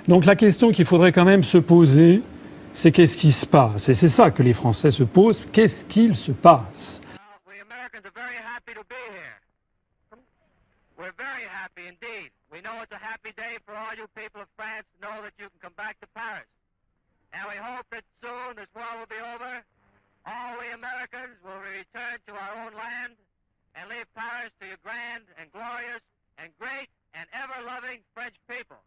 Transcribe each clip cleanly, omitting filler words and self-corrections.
Donc la question qu'il faudrait quand même se poser, c'est qu'est-ce qui se passe? Et c'est ça que les Français se posent, qu'est-ce qu'il se passe? We're very happy indeed. We know it's a happy day for all you people of France to know that you can come back to Paris. And we hope that soon this war will be over. All we Americans will return to our own land and leave Paris to your grand and glorious and great and ever-loving French people.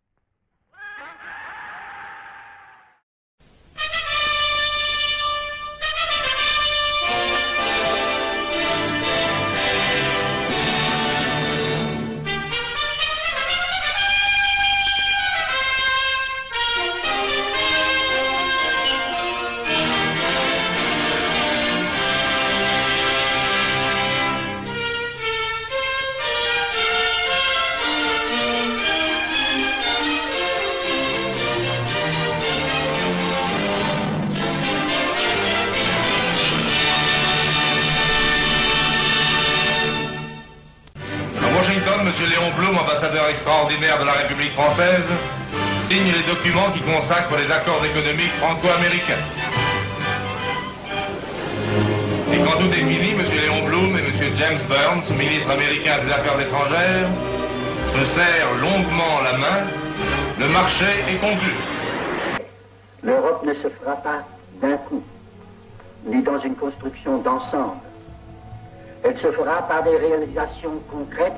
Monsieur Léon Blum, ambassadeur extraordinaire de la République française, signe les documents qui consacrent les accords économiques franco-américains. Et quand tout est fini, Monsieur Léon Blum et Monsieur James Burns, ministre américain des Affaires étrangères, se serrent longuement la main. Le marché est conclu. L'Europe ne se fera pas d'un coup, ni dans une construction d'ensemble. Elle se fera par des réalisations concrètes,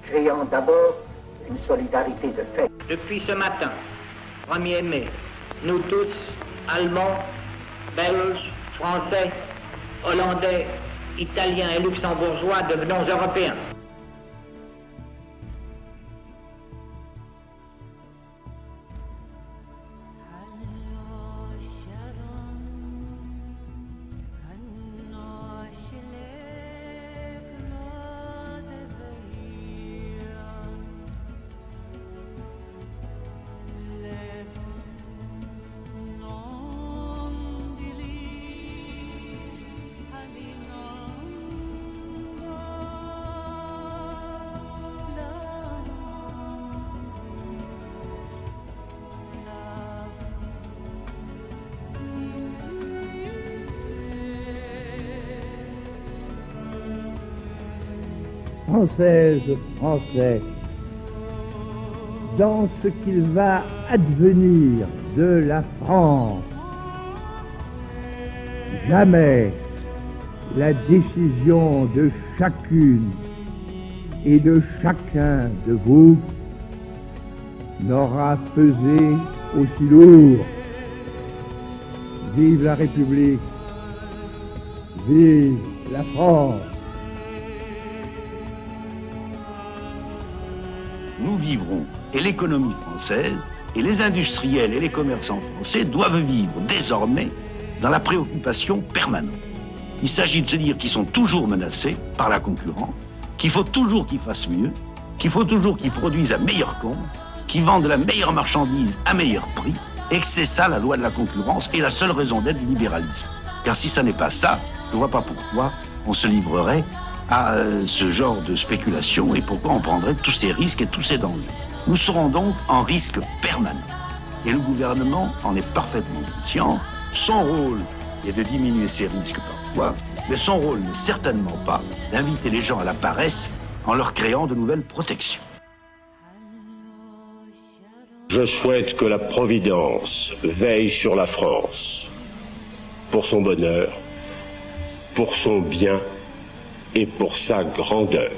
créant d'abord une solidarité de fait. Depuis ce matin, 1er mai, nous tous, Allemands, Belges, Français, Hollandais, Italiens et Luxembourgeois, devenons Européens. Françaises, Français, dans ce qu'il va advenir de la France, jamais la décision de chacune et de chacun de vous n'aura pesé aussi lourd. Vive la République, vive la France. Nous vivrons, et l'économie française, et les industriels et les commerçants français doivent vivre désormais dans la préoccupation permanente. Il s'agit de se dire qu'ils sont toujours menacés par la concurrence, qu'il faut toujours qu'ils fassent mieux, qu'il faut toujours qu'ils produisent à meilleur compte, qu'ils vendent la meilleure marchandise à meilleur prix, et que c'est ça la loi de la concurrence et la seule raison d'être du libéralisme. Car si ça n'est pas ça, je ne vois pas pourquoi on se livrerait à ce genre de spéculation et pourquoi on prendrait tous ces risques et tous ces dangers. Nous serons donc en risque permanent. Et le gouvernement en est parfaitement conscient. Son rôle est de diminuer ces risques parfois, mais son rôle n'est certainement pas d'inviter les gens à la paresse en leur créant de nouvelles protections. Je souhaite que la Providence veille sur la France, pour son bonheur, pour son bien et pour sa grandeur.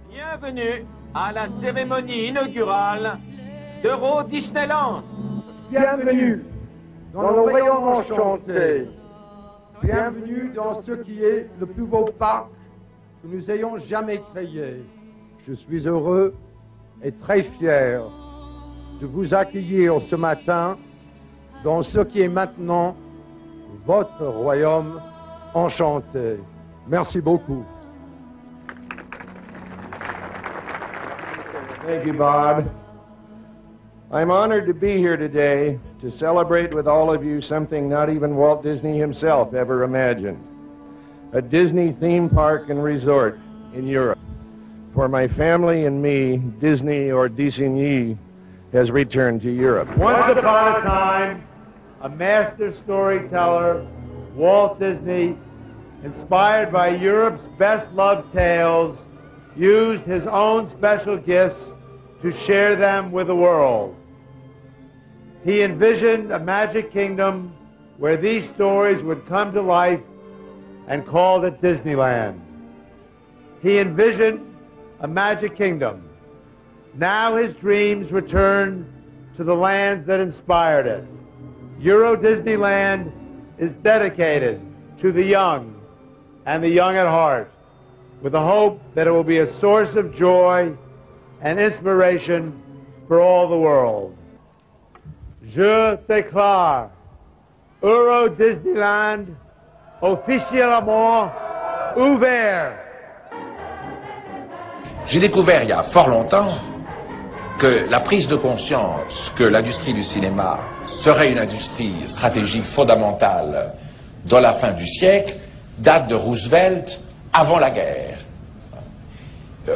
Bienvenue à la cérémonie inaugurale d'Euro Disneyland. Bienvenue dans le royaume enchanté. Bienvenue dans ce qui est le plus beau parc que nous ayons jamais créé. Je suis heureux et très fier de vous accueillir ce matin dans ce qui est maintenant votre royaume enchanté. Merci beaucoup. Thank you, Bob. I'm honored to be here today to celebrate with all of you something not even Walt Disney himself ever imagined. A Disney theme park and resort in Europe. For my family and me, Disney or Disney has returned to Europe. Once upon a time, a master storyteller, Walt Disney, inspired by Europe's best-loved tales, used his own special gifts to share them with the world. He envisioned a magic kingdom where these stories would come to life and called it Disneyland. He envisioned a magic kingdom. Now his dreams return to the lands that inspired it. Euro Disneyland is dedicated to the young and the young at heart, with the hope that it will be a source of joy and inspiration for all the world. Je déclare Euro Disneyland officiellement ouvert. J'ai découvert il y a fort longtemps que la prise de conscience que l'industrie du cinéma serait une industrie stratégique fondamentale dans la fin du siècle date de Roosevelt avant la guerre.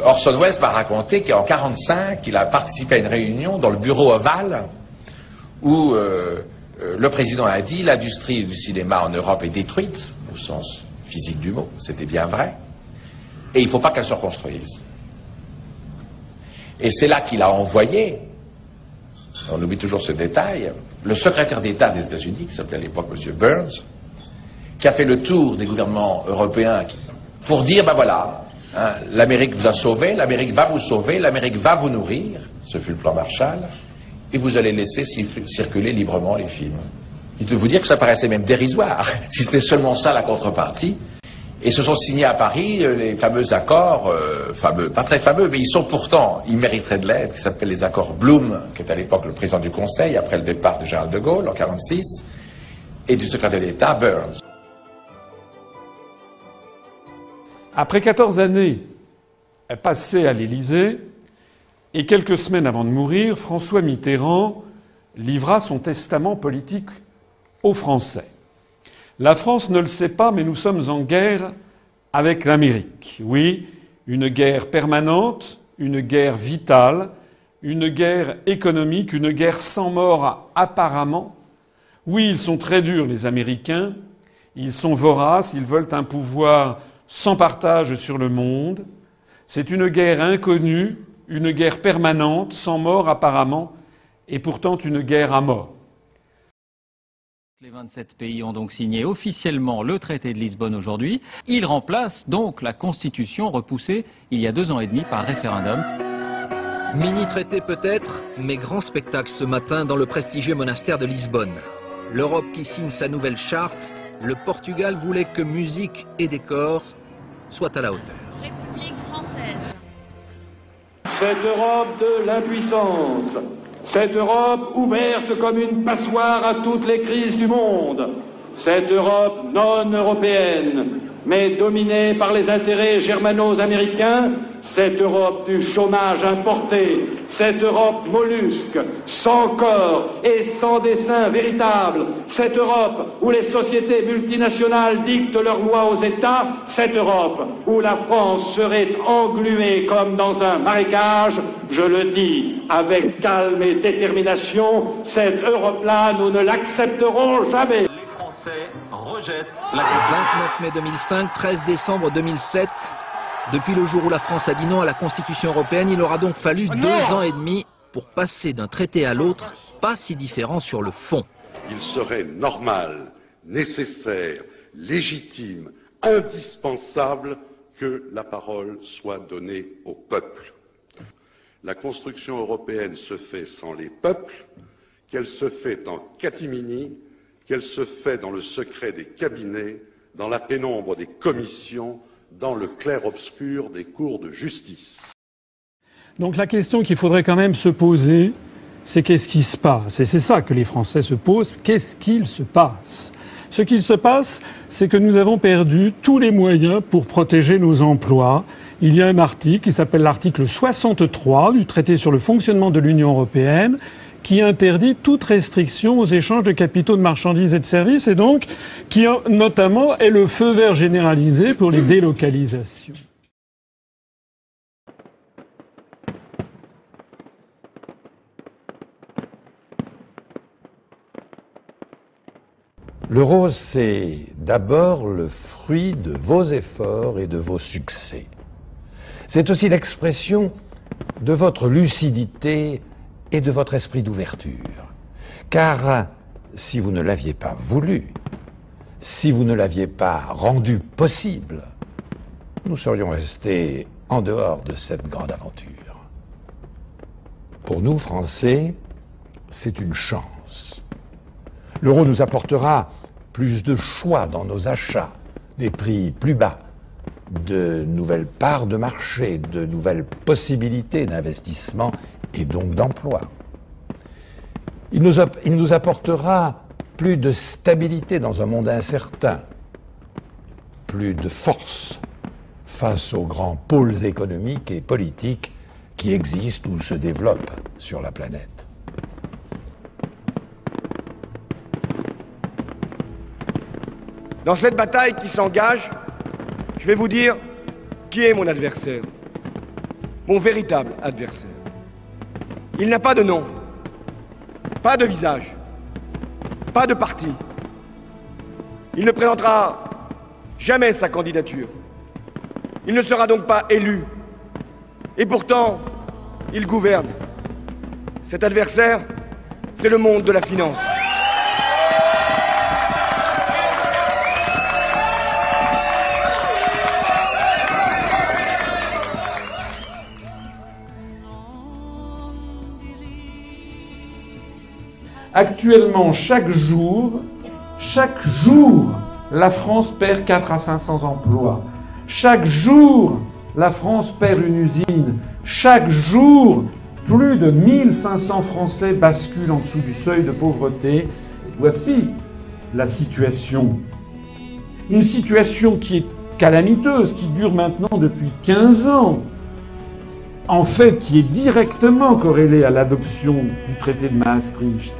Orson Welles m'a raconté qu'en 1945, il a participé à une réunion dans le bureau ovale où le président a dit l'industrie du cinéma en Europe est détruite, au sens physique du mot, c'était bien vrai, et il ne faut pas qu'elle se reconstruise. Et c'est là qu'il a envoyé, on oublie toujours ce détail, le secrétaire d'État des États-Unis, qui s'appelait à l'époque M. Burns, qui a fait le tour des gouvernements européens pour dire, ben voilà, hein, l'Amérique vous a sauvé, l'Amérique va vous sauver, l'Amérique va vous nourrir, ce fut le plan Marshall, et vous allez laisser circuler librement les films. Il peut vous dire que ça paraissait même dérisoire, si c'était seulement ça la contrepartie. Et se sont signés à Paris les fameux accords, fameux, pas très fameux, mais ils sont pourtant, ils mériteraient de l'être, qui s'appellent les accords Blum, qui est à l'époque le président du Conseil, après le départ de Général de Gaulle en 1946, et du secrétaire d'État Burns. Après 14 années passées à l'Élysée, et quelques semaines avant de mourir, François Mitterrand livra son testament politique aux Français. La France ne le sait pas, mais nous sommes en guerre avec l'Amérique. Oui, une guerre permanente, une guerre vitale, une guerre économique, une guerre sans mort apparemment. Oui, ils sont très durs, les Américains. Ils sont voraces, ils veulent un pouvoir sans partage sur le monde. C'est une guerre inconnue, une guerre permanente, sans mort apparemment, et pourtant une guerre à mort. Les 27 pays ont donc signé officiellement le traité de Lisbonne aujourd'hui. Il remplace donc la Constitution repoussée il y a 2 ans et demi par référendum. Mini-traité peut-être, mais grand spectacle ce matin dans le prestigieux monastère de Lisbonne. L'Europe qui signe sa nouvelle charte, le Portugal voulait que musique et décor soient à la hauteur. République française. Cette Europe de l'impuissance, cette Europe ouverte comme une passoire à toutes les crises du monde, cette Europe non européenne, mais dominée par les intérêts germano-américains, cette Europe du chômage importé, cette Europe mollusque, sans corps et sans dessein véritable, cette Europe où les sociétés multinationales dictent leurs lois aux États, cette Europe où la France serait engluée comme dans un marécage, je le dis avec calme et détermination, cette Europe-là, nous ne l'accepterons jamais. Les Français rejettent la 29 mai 2005, 13 décembre 2007. Depuis le jour où la France a dit non à la Constitution européenne, il aura donc fallu 2 ans et demi pour passer d'un traité à l'autre, pas si différent sur le fond. Il serait normal, nécessaire, légitime, indispensable que la parole soit donnée au peuple. La construction européenne se fait sans les peuples, qu'elle se fait en catimini, qu'elle se fait dans le secret des cabinets, dans la pénombre des commissions, dans le clair-obscur des cours de justice. Donc la question qu'il faudrait quand même se poser, c'est qu'est-ce qui se passe? Et c'est ça que les Français se posent, qu'est-ce qu'il se passe? Ce qu'il se passe, c'est que nous avons perdu tous les moyens pour protéger nos emplois. Il y a un article qui s'appelle l'article 63 du traité sur le fonctionnement de l'Union européenne qui interdit toute restriction aux échanges de capitaux, de marchandises et de services, et donc qui notamment est le feu vert généralisé pour les délocalisations. L'euro, c'est d'abord le fruit de vos efforts et de vos succès. C'est aussi l'expression de votre lucidité et de votre esprit d'ouverture. Car si vous ne l'aviez pas voulu, si vous ne l'aviez pas rendu possible, nous serions restés en dehors de cette grande aventure. Pour nous, Français, c'est une chance. L'euro nous apportera plus de choix dans nos achats, des prix plus bas, de nouvelles parts de marché, de nouvelles possibilités d'investissement et donc d'emploi. Il nous apportera plus de stabilité dans un monde incertain, plus de force face aux grands pôles économiques et politiques qui existent ou se développent sur la planète. Dans cette bataille qui s'engage, je vais vous dire qui est mon adversaire, mon véritable adversaire. Il n'a pas de nom, pas de visage, pas de parti. Il ne présentera jamais sa candidature. Il ne sera donc pas élu. Et pourtant, il gouverne. Cet adversaire, c'est le monde de la finance. Actuellement, chaque jour, la France perd 4 à 500 emplois. Chaque jour, la France perd une usine. Chaque jour, plus de 1500 Français basculent en dessous du seuil de pauvreté. Voici la situation. Une situation qui est calamiteuse, qui dure maintenant depuis 15 ans. En fait, qui est directement corrélée à l'adoption du traité de Maastricht,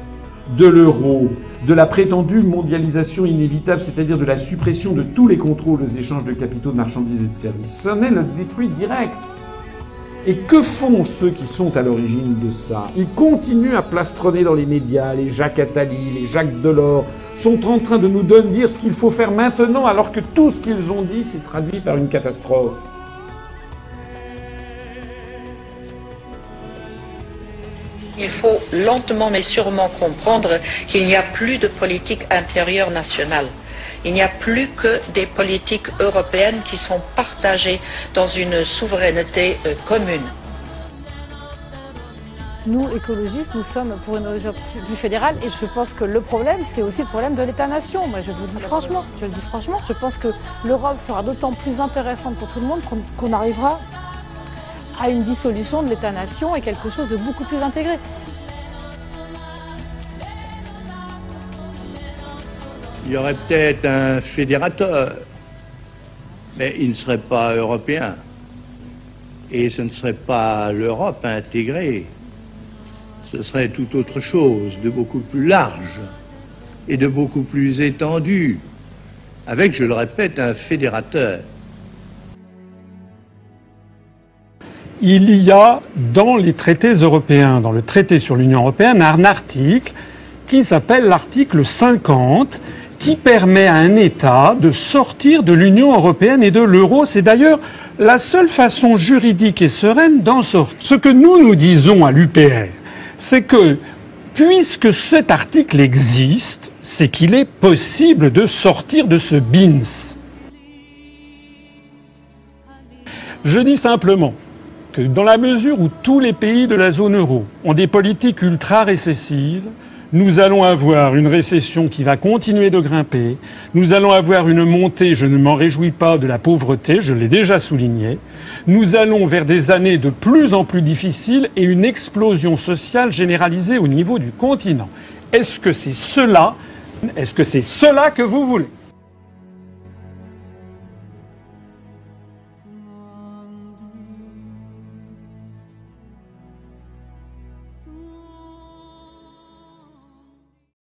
de l'euro, de la prétendue mondialisation inévitable, c'est-à-dire de la suppression de tous les contrôles aux échanges de capitaux, de marchandises et de services. Ça en est le détruit direct. Et que font ceux qui sont à l'origine de ça? Ils continuent à plastronner dans les médias. Les Jacques Attali, les Jacques Delors sont en train de nous dire ce qu'il faut faire maintenant, alors que tout ce qu'ils ont dit s'est traduit par une catastrophe. Il faut lentement mais sûrement comprendre qu'il n'y a plus de politique intérieure nationale. Il n'y a plus que des politiques européennes qui sont partagées dans une souveraineté commune. Nous, écologistes, nous sommes pour une région plus fédérale et je pense que le problème, c'est aussi le problème de l'État-nation. Moi, je le dis franchement, je pense que l'Europe sera d'autant plus intéressante pour tout le monde qu'on arrivera à une dissolution de l'État-nation et quelque chose de beaucoup plus intégré. Il y aurait peut-être un fédérateur, mais il ne serait pas européen. Et ce ne serait pas l'Europe intégrée. Ce serait tout autre chose, de beaucoup plus large et de beaucoup plus étendu, avec, je le répète, un fédérateur. Il y a dans les traités européens, dans le traité sur l'Union européenne, un article qui s'appelle l'article 50, qui permet à un État de sortir de l'Union européenne et de l'euro. C'est d'ailleurs la seule façon juridique et sereine d'en sortir. Ce que nous disons à l'UPR, c'est que puisque cet article existe, c'est qu'il est possible de sortir de ce BINS. Je dis simplement que dans la mesure où tous les pays de la zone euro ont des politiques ultra-récessives, nous allons avoir une récession qui va continuer de grimper, nous allons avoir une montée, je ne m'en réjouis pas, de la pauvreté, je l'ai déjà souligné, nous allons vers des années de plus en plus difficiles et une explosion sociale généralisée au niveau du continent. Est-ce que c'est cela que vous voulez ?